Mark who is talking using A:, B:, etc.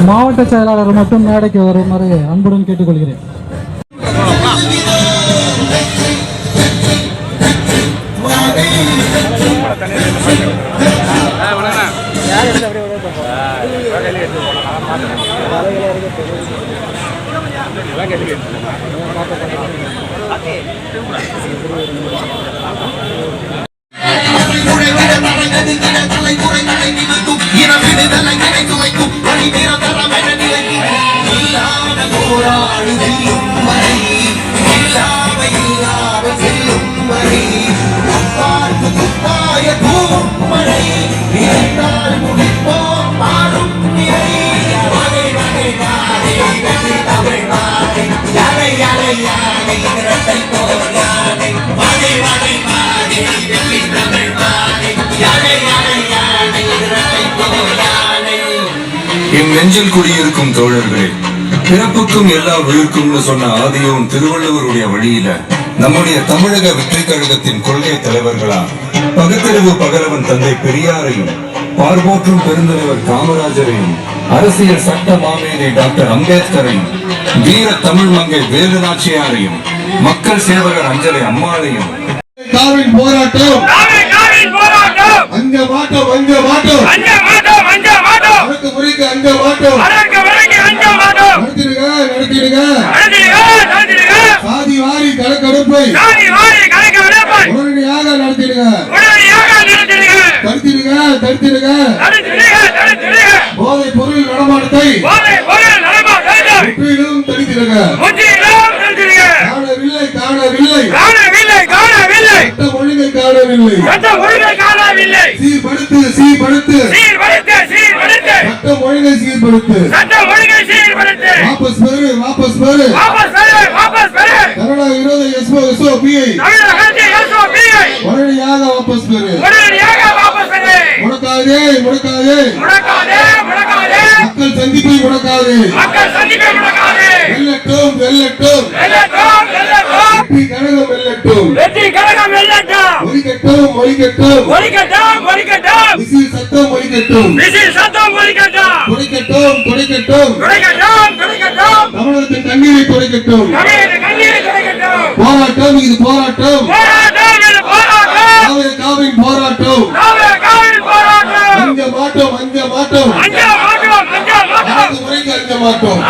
A: மாவட்ட செயலாளர் மட்டும் மேடைக்கு வருமாறு அன்புடன் கேட்டுக்கொள்கிறேன்.
B: என் நெஞ்சில் குடியிருக்கும் தோழர்களே, பிறப்புக்கும் எல்லா உயிர்க்கும் சொன்ன ஆதியோன் திருவள்ளுவருடைய வழியில நம்முடைய தமிழக வெற்றி கழகத்தின் கொள்கை தலைவர்களா பகுத்தறிவு பகலவன் தந்தை பெரியாரையும், பார்போற்றும் பெருந்தலைவர் காமராஜரையும், அரசியல் சட்ட மாமேதை டாக்டர் அம்பேத்கரையும், வீர தமிழ் மங்கை வேலு நாச்சியாரையும், மக்கள் சேவகர் அஞ்சலை அம்மாளையும்
C: போராட்டம் அங்க மாட்டோம் அங்க மாட்டோம் அடக்கு முறைக்கு அங்க மாட்டோம் நடத்திடுங்க சாதி வாரி கணக்கெடுப்பை உடனடியாக நடத்திடுங்க தடுத்திடுங்க போதை பொருள் நடமாட்டத்தை முற்றிலும் தடுத்திடுங்க. காணவில்லை சட்டம் ஒழுங்கை காணவில்லை சீர்படுத்து சட்டம் ஒழுங்கை சீர்படுத்து வாபஸ் பெறு கனடா விரோத SOPஐ உடனடியாக வாபஸ் பெறு. முடக்காதே மக்கள் சந்திப்பை முடக்காதே. வெல்லட்டும் வெற்றி கழகம் வெல்லட்டும். ஒலிக்கட்டும் விசில் சத்தம் ஒலிக்கட்டும். துடைக்கட்டும் தமிழகத்தின் கண்ணீரை துடைக்கட்டும். போராட்டம் இது போராட்டம். போராட்டம் அஞ்ச மாட்டோம் முறைக்கு அஞ்ச மாட்டோம்.